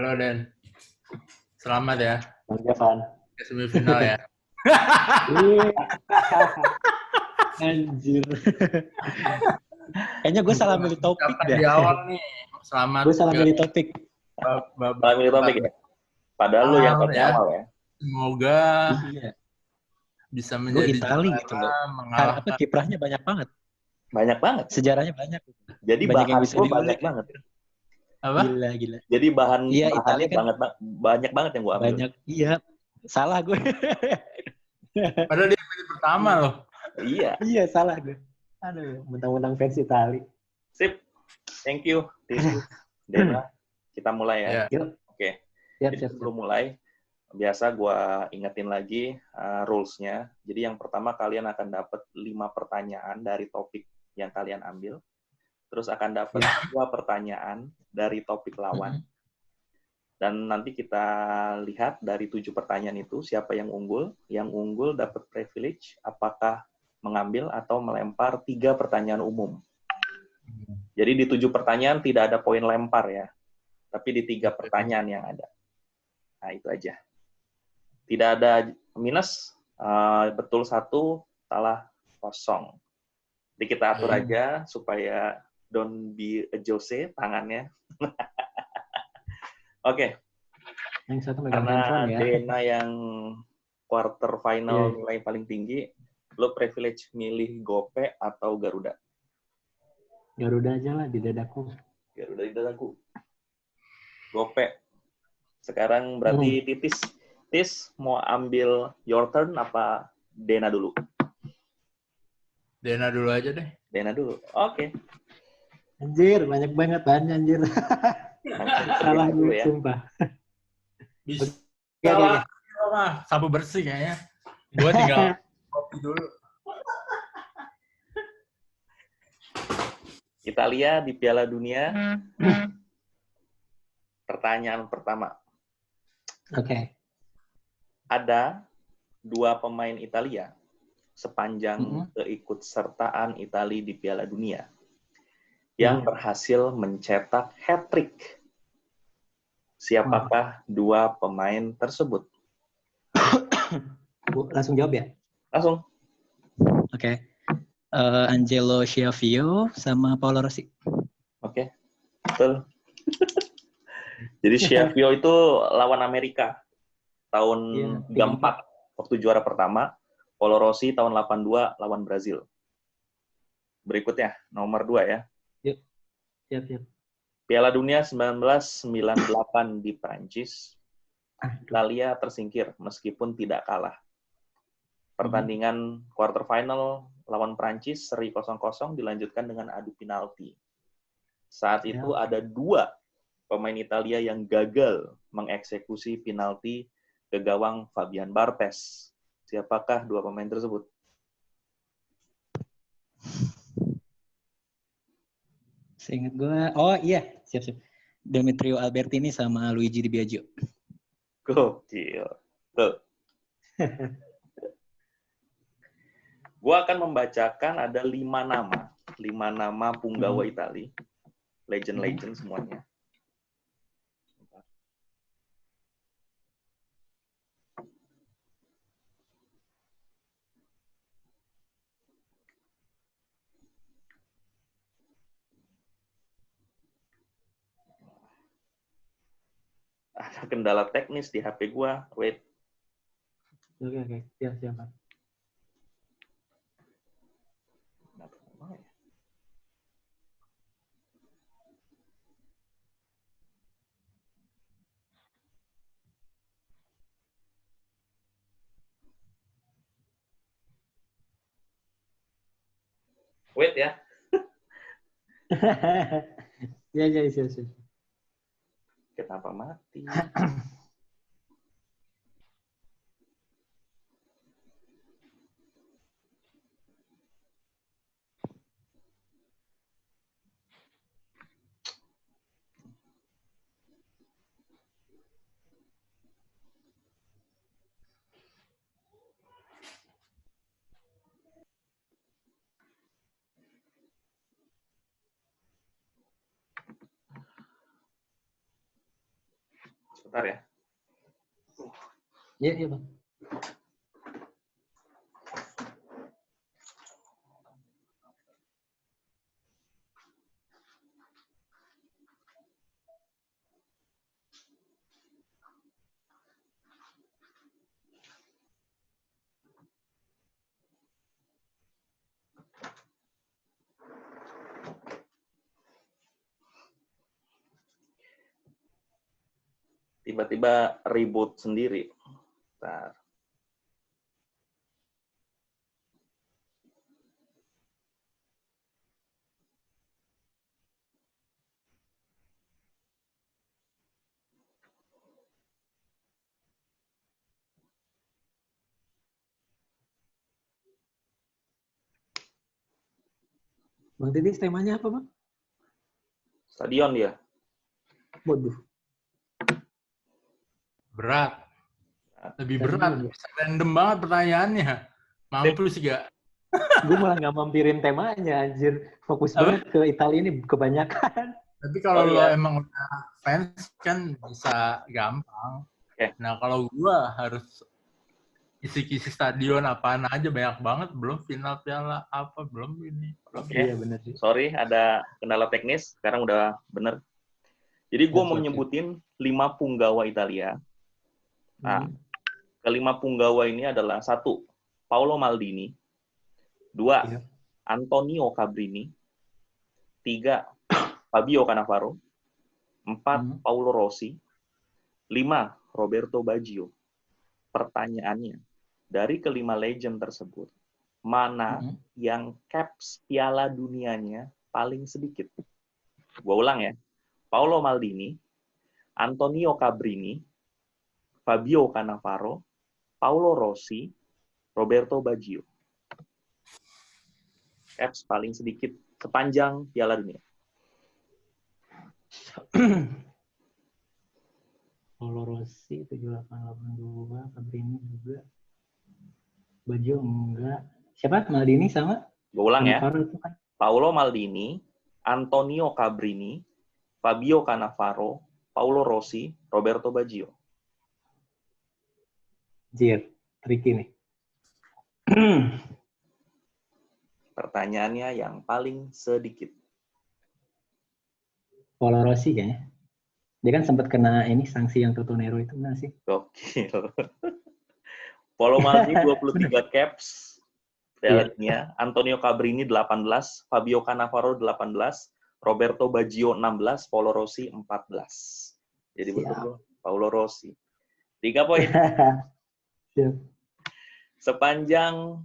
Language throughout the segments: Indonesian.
Halo Den, selamat ya Bang Javan. ke semifinal ya. Anjir. Kayaknya gue salah milih topik Ucapan dah. di awal nih, selamat. Gue salah milih topik. Salah milih topik ya? Padahal lu yang topik awal ya. Semoga Iya. bisa Gue menjadi Itali gitu loh. mengalahkan. Kiprahnya banyak banget. Banyak banget. Sejarahnya banyak. Jadi banyak bahan yang bisa gue diulik. banyak banget. Apa? Gila. Jadi bahannya Itali kan banyak banget yang gue ambil. Banyak, iya. Salah gue. Padahal dia pilih pertama loh. Iya. Iya, salah gue. Aduh, mentang-mentang fans Itali. Sip. Thank you. Dena, kita mulai ya. Yeah. Oke. Siap. Sebelum mulai, biasa gue ingetin lagi rules-nya. Jadi yang pertama kalian akan dapat 5 pertanyaan dari topik yang kalian ambil. Terus akan dapat 2 pertanyaan dari topik lawan. Dan nanti kita lihat dari 7 pertanyaan itu siapa yang unggul. Yang unggul dapat privilege apakah mengambil atau melempar 3 pertanyaan umum. Jadi di 7 pertanyaan tidak ada poin lempar ya. Tapi di 3 pertanyaan yang ada. Nah, itu aja. Tidak ada minus, betul 1, salah 0. Jadi kita atur aja supaya don't be a Jose tangannya. Oke. Yang satu megang Karena handphone ya. Dena yang quarter final nilai paling tinggi, lo privilege milih Gope atau Garuda? Garuda aja lah di dadaku. Garuda di dadaku. Gope. Sekarang berarti Titis. Tis, mau ambil your turn apa Dena dulu? Dena dulu aja deh. Dena dulu. Oke. Anjir, banyak banget anjir. Salah gue, ya. Sumpah. Bisa. Oke. Sapu bersih kayaknya. Gue tinggal kopi dulu. Italia di Piala Dunia. Pertanyaan pertama. Oke. Ada 2 pemain Italia sepanjang keikutsertaan Italia di Piala Dunia yang berhasil mencetak hat-trick. Siapakah 2 pemain tersebut? Langsung jawab ya? Langsung. Oke. Angelo Schiavio sama Paolo Rossi. Oke. Betul. Jadi Schiavio itu lawan Amerika tahun 34 waktu juara pertama. Paolo Rossi tahun 82 lawan Brazil. Berikutnya nomor 2 ya. Siap. Piala Dunia 1998 di Prancis. Italia tersingkir meskipun tidak kalah. Pertandingan quarter final lawan Prancis seri 0-0 dilanjutkan dengan adu penalti. Saat itu ada 2 pemain Italia yang gagal mengeksekusi penalti ke gawang Fabian Barthez. Siapakah 2 pemain tersebut? Seingat gue, siap. Demetrio Albertini sama Luigi Di Biagio. Gokil. Tuh. Gue akan membacakan ada 5 nama punggawa Itali. Legend semuanya. Ada kendala teknis di HP gue. Wait. Oke. Siap. Wait ya. Iya, siap. Kenapa mati? Bentar ya. Iya, iya Bang. Tiba-tiba reboot sendiri. Bentar. Bang Titis, temanya apa Bang? Stadion dia. Waduh. Berat. Lebih Stadion, berat. ya? Bisa random banget pertanyaannya. Mampus gak? Gue malah nggak mampirin temanya, anjir. Fokus Apa? banget ke Italia ini kebanyakan. Tapi kalau Oh, lo iya. emang udah fans kan bisa gampang. Oke. Nah kalau gua harus kisi-kisi stadion apaan aja banyak banget. Belum final piala apa belum ini. Oke. Iya benar sih. Sorry, ada kendala teknis. Sekarang udah bener. Jadi gue mau nyebutin 5 punggawa Italia. Nah, kelima punggawa ini adalah 1. Paolo Maldini. 2. Iya. Antonio Cabrini. 3. Fabio Cannavaro. 4. Paolo Rossi. 5. Roberto Baggio. Pertanyaannya, dari kelima legend tersebut, mana yang caps Piala Dunianya paling sedikit? Gue ulang ya. Paolo Maldini, Antonio Cabrini, Fabio Cannavaro, Paolo Rossi, Roberto Baggio. Caps paling sedikit sepanjang Piala Dunia. Paolo Rossi 7882, Cabrini juga. Baggio enggak. Siapa? Maldini sama? Gue ulang ya. Cannavaro itu kan. Paolo Maldini, Antonio Cabrini, Fabio Cannavaro, Paolo Rossi, Roberto Baggio. Jir, tricky nih. Pertanyaannya yang paling sedikit. Paolo Rossi kayaknya. Dia kan sempat kena ini sanksi yang Totonero itu nggak sih? Gokil. Paolo Maldini 23 caps Piala Dunia, Antonio Cabrini 18, Fabio Cannavaro 18, Roberto Baggio 16, Paolo Rossi 14. Jadi betul Paolo Rossi. 3 poin. Siap. Sepanjang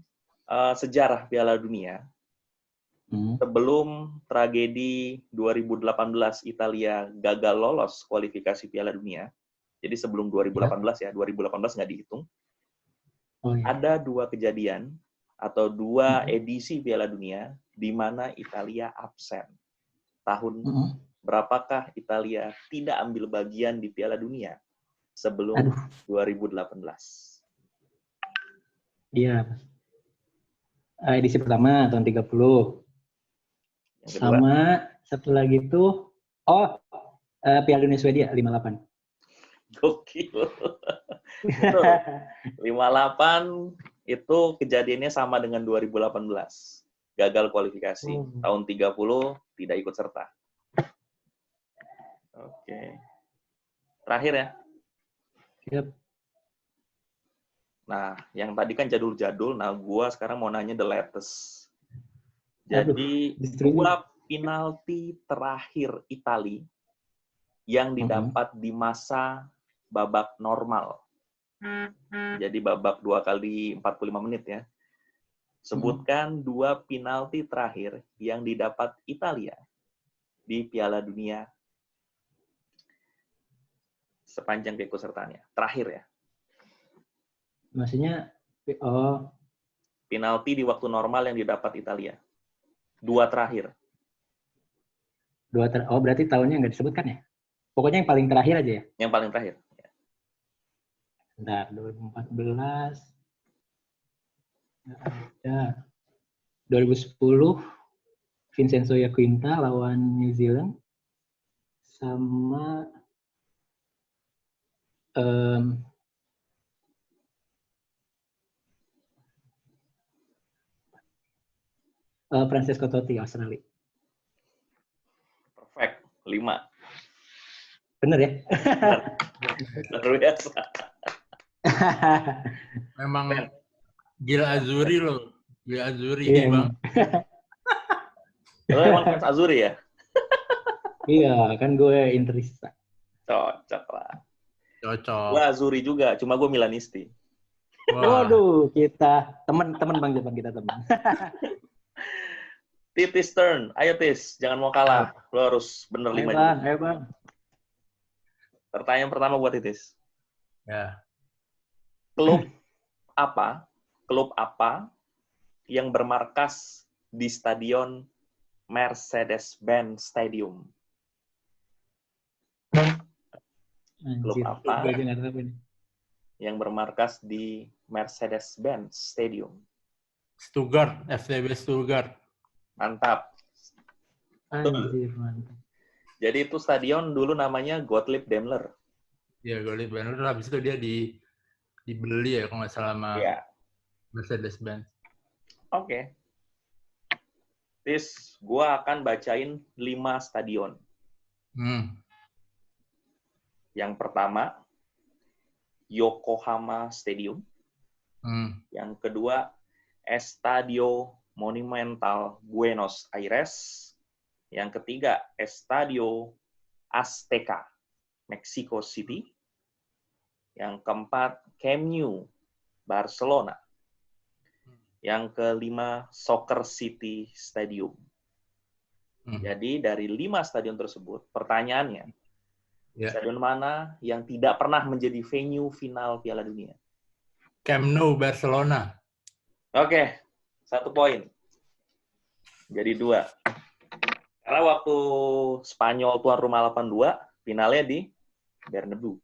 sejarah Piala Dunia, sebelum tragedi 2018 Italia gagal lolos kualifikasi Piala Dunia, jadi sebelum 2018 ya, 2018 nggak dihitung, ada 2 kejadian atau 2 edisi Piala Dunia di mana Italia absen. Tahun berapakah Italia tidak ambil bagian di Piala Dunia sebelum 2018? Iya. Edisi pertama tahun 30. Sama satu lagi tuh Piala Dunia Swedia 58. Gokil. 58 itu kejadiannya sama dengan 2018. Gagal kualifikasi. Tahun 30 tidak ikut serta. Oke. Terakhir ya. Siap. Nah, yang tadi kan jadul-jadul. Nah, gua sekarang mau nanya the latest. Jadi, 2 penalti terakhir Itali yang didapat di masa babak normal. Jadi babak 2 kali 45 menit ya. Sebutkan 2 penalti terakhir yang didapat Italia di Piala Dunia sepanjang keikutsertaannya. Terakhir ya. Maksudnya, penalti di waktu normal yang didapat Italia. 2 terakhir. Berarti tahunnya nggak disebutkan ya? Pokoknya yang paling terakhir aja ya? Yang paling terakhir. Bentar, 2014. Nggak ada. 2010, Vincenzo Jacquinta lawan New Zealand. Sama Em, Francesco Totti, Australia. Perfect. 5. Bener ya? Luar biasa. Memang gila Azuri loh. Gila Azuri Iya, bang. Lo emang fans Azuri ya? Iya, kan gue Interista. Cocok lah. Cocok. Gue Azuri juga, cuma gue Milanisti. Wah. Waduh, kita teman-teman Bang Jepan, kita teman. Titis turn. Ayo Tis, jangan mau kalah. Lo harus bener 5 juga. Ayo Bang. Pertanyaan pertama buat Titis. Ya. Klub apa yang bermarkas di stadion Mercedes-Benz Stadium? Klub Anjir, apa gue aja nggak tahu ini. yang bermarkas di Mercedes-Benz Stadium? Stuttgart, FCB Stuttgart. Mantap. Anjir, mantap. Jadi itu stadion dulu namanya Gottlieb Daimler. Ya, gue lihat bener. Habis itu dia dibeli ya, kalau nggak salah sama Iya. Mercedes-Benz. Oke. Tis, gua akan bacain 5 stadion. Yang pertama, Yokohama Stadium. Yang kedua, Estadio Monumental Buenos Aires. Yang ketiga, Estadio Azteca, Mexico City. Yang keempat, Camp Nou, Barcelona. Yang kelima, Soccer City Stadium. Jadi dari 5 stadion tersebut, pertanyaannya, stadion mana yang tidak pernah menjadi venue final Piala Dunia? Camp Nou, Barcelona. Oke, 1 poin. Jadi 2. Karena waktu Spanyol tuan rumah 82, finalnya di Bernabeu.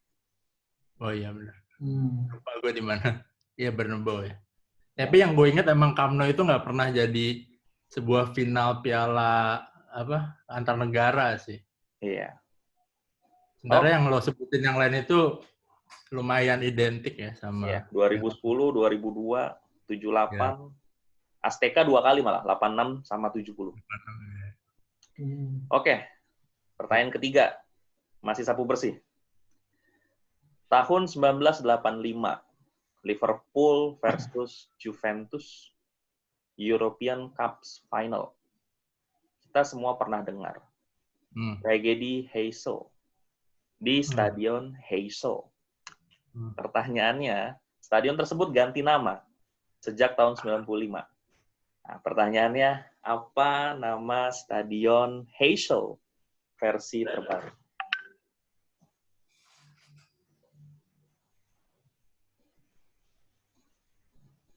Oh iya benar. Lupa gue di mana. Iya Bernabeu ya. Tapi yang gue ingat emang Camp Nou itu nggak pernah jadi sebuah final Piala antar negara sih. Iya. Sebenarnya yang lo sebutin yang lain itu lumayan identik ya sama. Iya, 2010, 2002, 78, Azteca 2 kali malah, 86 sama 70. Oke, pertanyaan ketiga, masih sapu bersih. Tahun 1985, Liverpool versus Juventus, European Cup Final. Kita semua pernah dengar. Tragedi Heysel di Stadion Heysel. Pertanyaannya, stadion tersebut ganti nama sejak tahun 95. Nah, pertanyaannya, apa nama Stadion Heysel versi terbaru?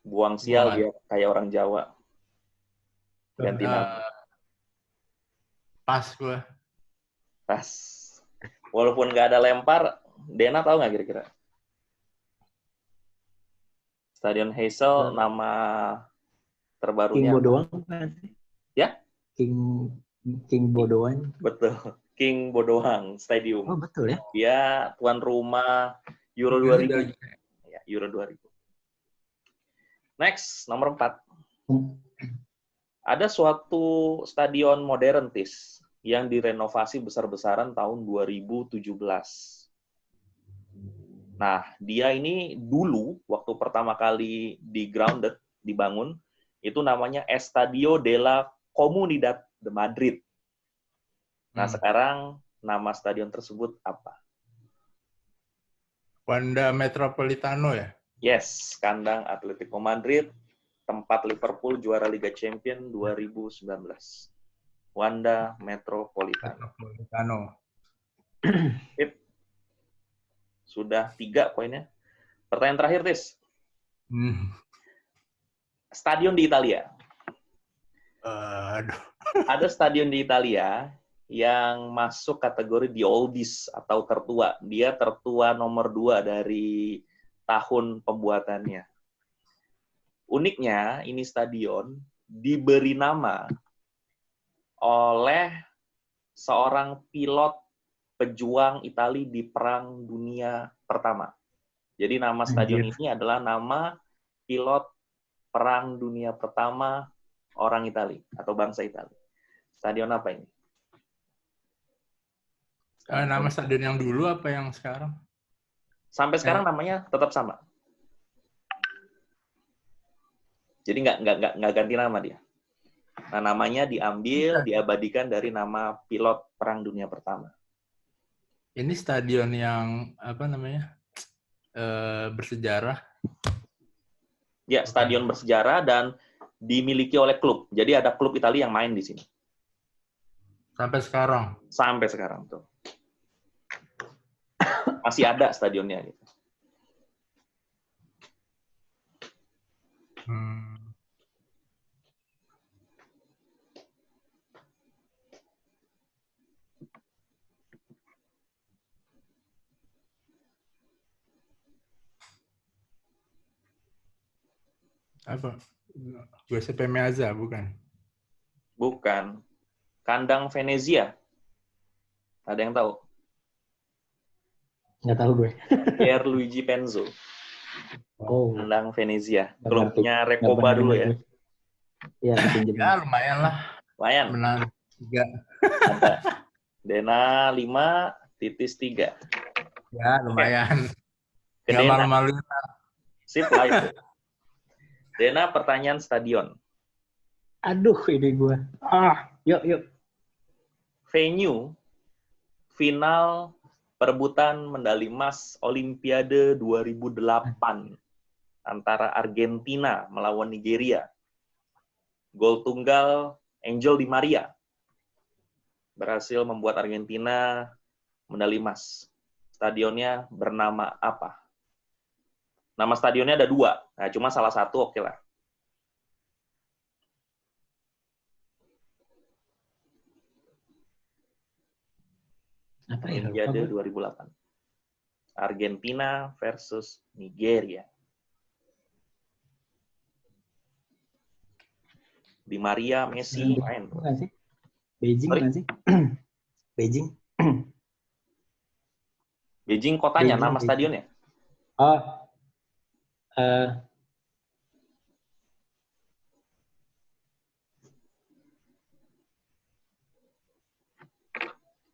Buang sial dia kayak orang Jawa. Ganti nama. Pas gue. Pas. Walaupun nggak ada lempar, Dena tahu nggak kira-kira? Stadion Heysel nama terbarunya. King Bodoan kan? Ya? King Bodoan. Betul. King Bodoang Stadium. Oh, betul ya? Dia tuan rumah Euro 2000. Ya, Euro 2000. Next, nomor 4. Ada suatu stadion modern, Tis, yang direnovasi besar-besaran tahun 2017. Nah, dia ini dulu, waktu pertama kali dibangun, itu namanya Estadio de la Comunidad de Madrid. Nah, sekarang nama stadion tersebut apa? Wanda Metropolitano ya? Yes, kandang Atletico Madrid, tempat Liverpool juara Liga Champions 2019. Wanda Metropolitano. Sudah 3 poinnya. Pertanyaan terakhir, Tis. Stadion di Italia. Aduh. Ada stadion di Italia yang masuk kategori the oldies atau tertua. Dia tertua nomor 2 dari tahun pembuatannya. Uniknya, ini stadion diberi nama oleh seorang pilot pejuang Italia di Perang Dunia Pertama. Jadi nama stadion ini adalah nama pilot Perang Dunia Pertama orang Italia atau bangsa Italia. Stadion apa ini? Nama stadion yang dulu apa yang sekarang? Sampai sekarang namanya tetap sama. Jadi nggak ganti nama dia. Nah, namanya diambil, diabadikan dari nama pilot Perang Dunia Pertama. Ini stadion yang apa namanya bersejarah. Ya, stadion bersejarah dan dimiliki oleh klub. Jadi ada klub Italia yang main di sini. Sampai sekarang. Sampai sekarang tuh. Masih ada stadionnya. Gitu. Apa? Giuseppe Meazza, bukan? Bukan. Kandang Venezia. Ada yang tahu? Nggak tahu gue. Pierluigi Penzo. Oh. Kandang Venezia. Klubnya Recoba dulu ya. Iya, ya, lumayan lah. Lumayan. Menang 3. Ada. Dena 5, Titis 3. Ya, lumayan. Ke Nggak Dena. malu-maluin. Sip lah itu. Dena, pertanyaan stadion. Aduh, ini gue. Yuk. Venue final perebutan medali emas Olimpiade 2008 antara Argentina melawan Nigeria. Gol tunggal Angel Di Maria berhasil membuat Argentina medali emas. Stadionnya bernama apa? Nama stadionnya ada 2. Nah, cuma salah satu oke lah. Apa ya? Olimpiade 2008. Argentina versus Nigeria. Di Maria, Messi main. Bukan sih? Beijing Sorry? kan sih? Beijing. Beijing kotanya, Beijing, nama Beijing. stadionnya. Oh.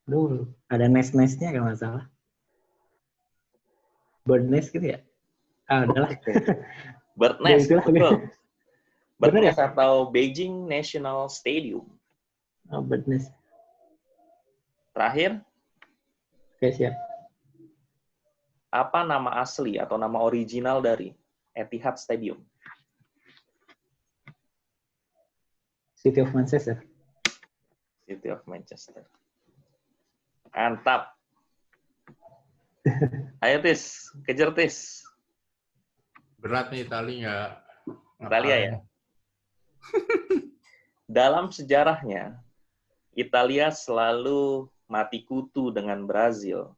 Aduh, ada nest-nestnya kalau nggak salah. Bird nest gitu ya? Udahlah. Bird Nest, itulah. betul. Bird Bener ya? Nest atau Beijing National Stadium. Oh, bird nest. Terakhir, Oke, siap. apa nama asli atau nama original dari Etihad Stadium? City of Manchester. City of Manchester. Mantap. Ayo Tis, kejar Tis. Berat nih Itali nggak. Italia ya. Dalam sejarahnya, Italia selalu mati kutu dengan Brazil.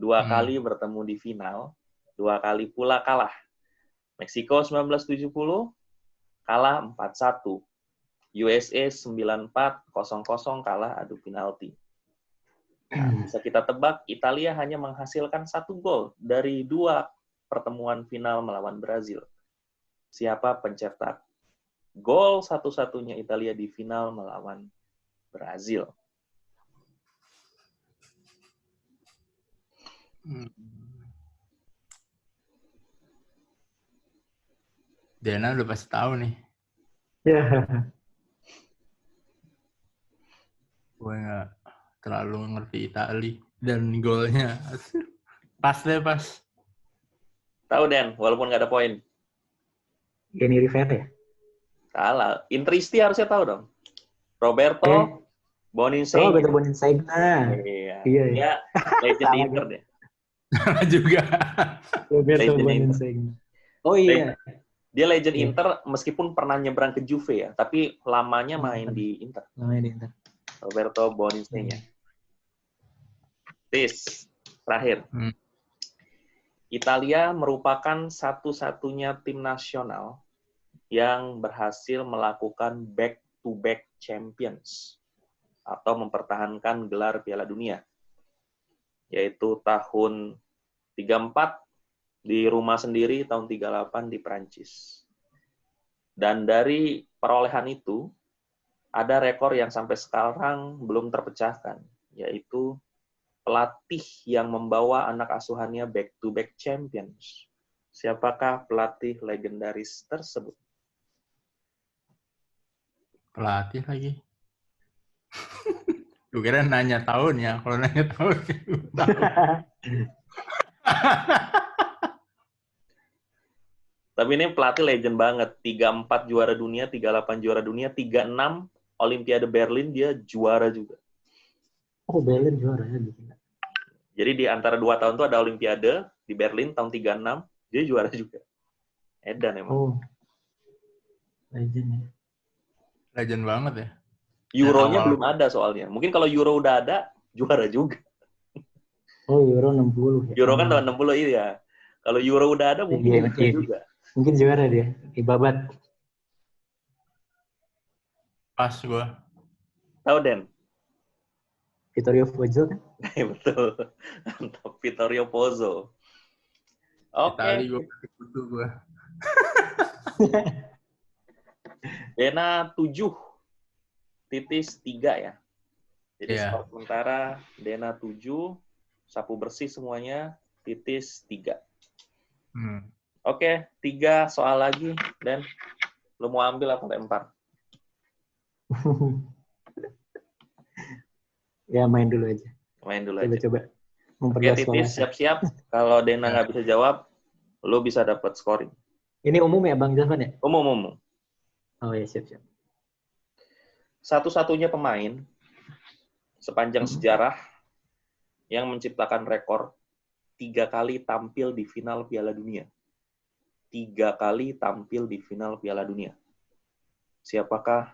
2 kali bertemu di final, 2 kali pula kalah. Meksiko 1970, kalah 4-1. USA 94-0-0 kalah adu penalti. Nah, bisa kita tebak, Italia hanya menghasilkan 1 gol dari 2 pertemuan final melawan Brazil. Siapa pencetak gol satu-satunya Italia di final melawan Brazil? Dena udah pasti tahu nih. Ya. Gue nggak terlalu ngerti Itali dan golnya. Pas deh, pas. Tahu Den, walaupun nggak ada poin. Gianni Rivera ya? Salah. Intristi harusnya tahu dong. Roberto Boninsegna. Oh, Roberto Boninsegna. Iya. Iya. Dia legend Inter deh. Juga. Roberto Legend Boninsegna. Oh iya. Dia legend Inter meskipun pernah nyebrang ke Juve ya, tapi lamanya main di Inter. Namanya di Inter. Roberto Boninsegna. Tis, terakhir. Italia merupakan satu-satunya tim nasional yang berhasil melakukan back-to-back champions atau mempertahankan gelar Piala Dunia. yaitu tahun 34 di rumah sendiri, tahun 38 di Prancis. Dan dari perolehan itu, ada rekor yang sampai sekarang belum terpecahkan, yaitu pelatih yang membawa anak asuhannya back-to-back champions. Siapakah pelatih legendaris tersebut? Pelatih lagi. Gue kira nanya tahunnya. Kalau nanya tahun, tahu. Tapi ini pelatih legend banget. 34 juara dunia, 38 juara dunia, 36 Olimpiade Berlin dia juara juga. Oh, Berlin juara ya. Jadi di antara 2 tahun itu ada Olimpiade di Berlin tahun 36, dia juara juga. Edan emang. Oh, legend ya. Legend banget ya. Euronya awal. belum ada soalnya. Mungkin kalau Euro udah ada, juara juga. Oh, Euro 60 ya. Euro kan tahun 60 iya. Kalau Euro udah ada, mungkin juara juga. Mungkin juara dia. Ibabat. Pas gue. Tahu, Den? Vittorio Pozzo kan? Betul. Vittorio Pozzo. Itali Oke. gue butuh gue. Dena 7.3 ya. Jadi skor sementara Dena 7, sapu bersih semuanya, -3. Oke, 3 soal lagi, dan lu mau ambil atau lempar? Ya, main dulu aja. Main dulu aja. Coba Oke, memperluas Titis, wawasan. siap-siap. Kalau Dena nggak bisa jawab, lu bisa dapat scoring. Ini umum ya, Bang Zafan ya? Umum. Oh ya, siap-siap. Satu-satunya pemain sepanjang sejarah yang menciptakan rekor 3 kali tampil di final Piala Dunia. 3 kali tampil di final Piala Dunia. Siapakah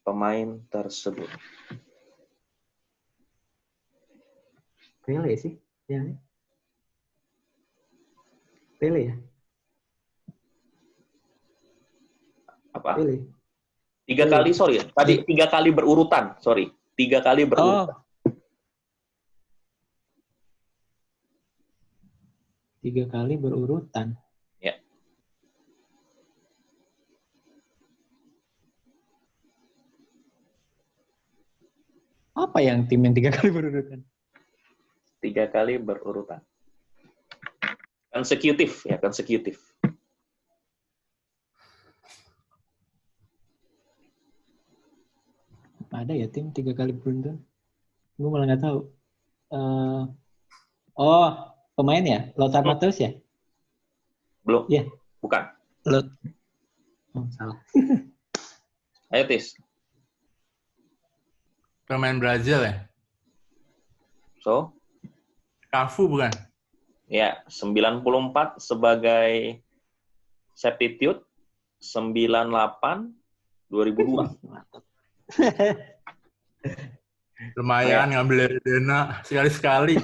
pemain tersebut? Pele sih. Ya. Pele ya? Apa? Pele. 3 kali, sorry. Tadi 3 kali berurutan, sorry. 3 kali berurutan. Oh. 3 kali berurutan. Ya. Apa yang tim yang 3 kali berurutan? 3 kali berurutan. Konsekutif ya, konsekutif. Ada ya tim 3 kali beruntun? Gue malah nggak tahu. Oh, pemain ya? Lothar Matthäus ya? Belum? Iya. Bukan. Oh, salah. Ayo, Tis. Pemain Brazil ya? So? Cafu bukan? Ya, 94 sebagai substitute, 98 2002. Lumayan ngambil dari Dena sekali-sekali.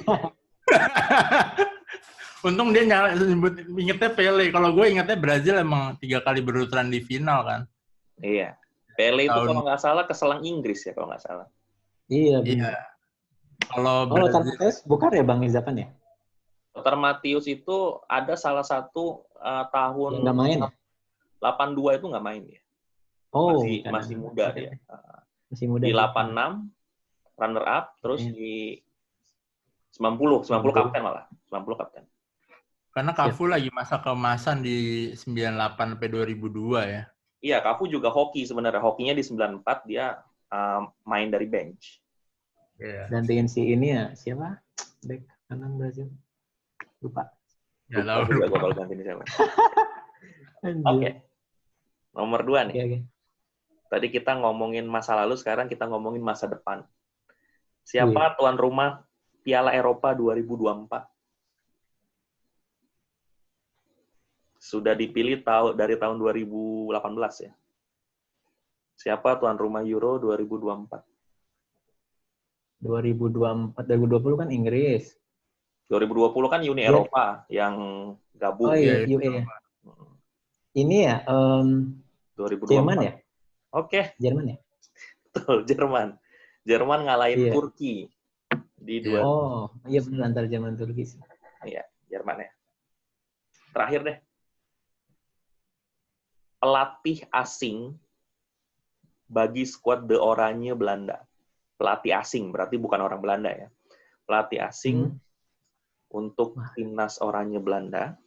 Untung dia ingetnya Pele. Kalau gue ingetnya Brazil emang 3 kali berurutan di final kan. Iya. Pele itu kalau nggak salah keselang Inggris ya, kalau nggak salah. Iya, benar. Kalau Lothar Matthäus bukan ya Bang Izapan ya? Lothar Matthäus itu ada salah satu tahun nggak main ya? 82 itu nggak main ya. Oh, masih muda dia. Masih muda. Di 86 runner up, terus di 90 kapten malah. 90 kapten. Karena Cafu lagi masa keemasan di 98 sampai 2002 ya. Iya, Cafu juga hoki sebenarnya. Hokinya di 94 dia main dari bench. Gantiin si ini ya, siapa? Back kanan Brazil. Lupa. Ya, lupa gue kalau gantiin siapa. Oke. Nomor 2 nih. Okay. Tadi kita ngomongin masa lalu, sekarang kita ngomongin masa depan. Siapa tuan rumah Piala Eropa 2024? Sudah dipilih dari tahun 2018 ya. Siapa tuan rumah Euro 2024? 2020 kan Inggris. 2020 kan Uni Eropa yang gabung. Oh iya, UE. Ini ya 2024. Jerman ya? Oke. Jerman ya? Betul, Jerman. Jerman ngalahin Turki. Di Iya. Oh, iya benar antar Jerman Turki sih. Iya, Jerman ya. Terakhir deh. Pelatih asing bagi skuad The Oranje Belanda. Pelatih asing, berarti bukan orang Belanda ya. Pelatih asing untuk timnas Oranje Belanda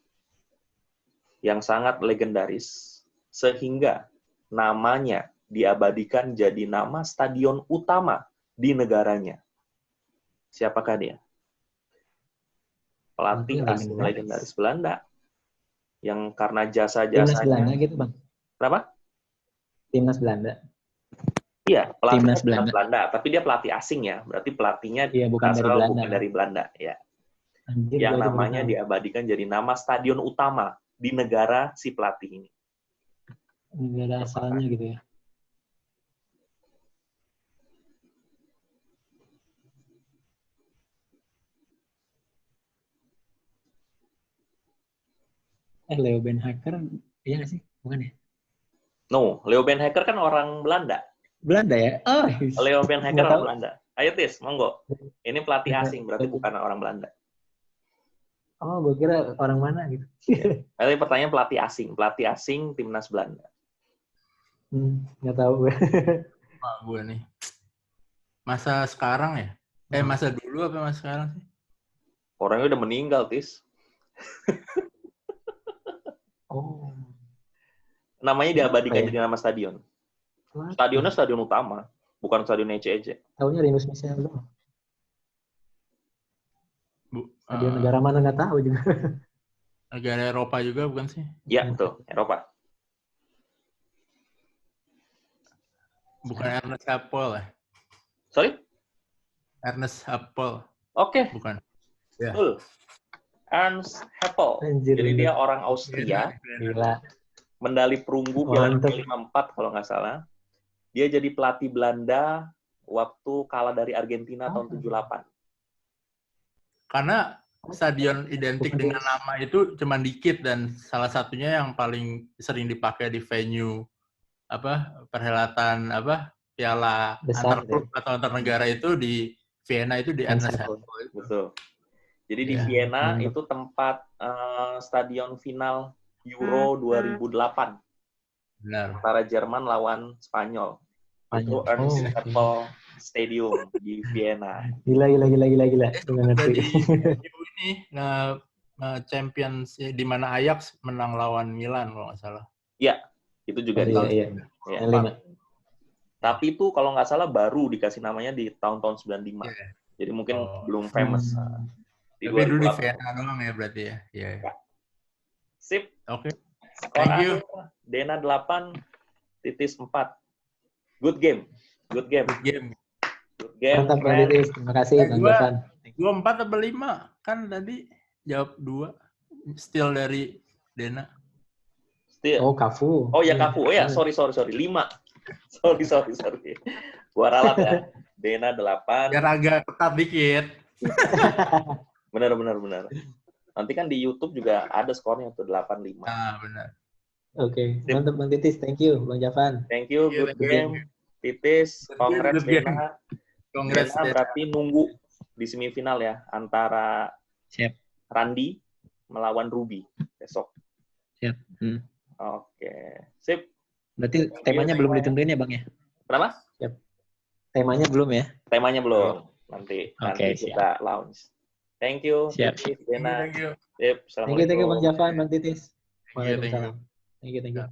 yang sangat legendaris sehingga namanya diabadikan jadi nama stadion utama di negaranya. Siapakah dia? Pelatih asing legendaris Belanda yang karena Timnas jasa-jasanya. Belanda gitu, Bang. Berapa? Timnas Belanda. Iya, pelatihnya Timnas timnas Belanda. Belanda, tapi dia pelatih asing ya. Berarti pelatihnya Iya, bukan dari berasal Belanda. bukan dari Belanda, ya. Anjir, Yang gua itu namanya baru tahu. diabadikan jadi nama stadion utama di negara si pelatih ini. Negara asalnya gitu ya. Leo Ben Hacker, iya nggak sih? Bukan ya? No, Leo Ben Hacker kan orang Belanda. Belanda ya? Oh, Leo Ben Hacker nggak orang tahu. Belanda. Ayo Tis, monggo. Ini pelatih asing, berarti bukan orang Belanda. Oh, gue kira orang mana gitu. Nanti pertanyaan pelatih asing. Pelatih asing timnas Belanda. Nggak tahu gue. Wah, gue nih. Masa sekarang ya? Masa dulu apa masa sekarang sih? Orangnya udah meninggal, Tis. Oh. Namanya diabadikan jadi nama stadion. Stadionnya stadion utama, bukan stadion ece-ece. Tahunya Rinus Michel doang. Stadion negara mana nggak tahu juga. Negara Eropa juga bukan sih? Ya, betul. Eropa. Bukan Ernest Happel ya? Sorry? Ernest Happel. Oke. Bukan. Ya. Betul. Ernst Happel. Anjir, Jadi dia orang Austria. Gila. Medali perunggu Piala Dunia 54 kalau nggak salah. Dia jadi pelatih Belanda waktu kalah dari Argentina tahun 78. Karena stadion identik dengan nama itu cuma dikit dan salah satunya yang paling sering dipakai di venue perhelatan piala besar, antar klub atau antar negara itu di Vienna itu di Ernest Happel. Betul. Jadi di Vienna itu tempat stadion final Euro 2008. Benar. Antara Jerman lawan Spanyol. Itu Ernst Happel Stadium di Vienna. Gila. Jadi ini Champions di mana Ajax menang lawan Milan kalau nggak salah. Iya, itu juga Iya. Tapi itu kalau nggak salah baru dikasih namanya di tahun-tahun 95. Jadi mungkin belum famous. Tapi dulu di Vienna doang ya berarti ya. Iya. Sip. Oke. Thank you. Dena 8, Titis 4. Good game. Mantap, Bang Titis. Terima kasih, Bang Jovan. Gua 4 atau 5? Kan tadi jawab 2. Still dari Dena. Still. Oh, Cafu. Oh ya, Cafu. Oh ya, sorry. 5. Sorry. Gua ralat ya. Dena 8. Biar agak ketat dikit. Benar. Nanti kan di YouTube juga ada skornya tuh 8-5. Ah, benar. Oke, mantap Bang Titis. Thank you, Bang Javan. Thank you, good game. Titis, congrats Dena. Congrats Dena berarti nunggu di semifinal ya antara Randi melawan Ruby besok. Siap. Oke, sip. Berarti temanya belum ditentuin ya, Bang ya? Kenapa? Siap. Temanya belum ya? Temanya belum. Nanti kita launch. Thank you. Siap. Dena. Thank you. Sip. Thank you Bang Javan, Bang Titis. Thank you. Thank you.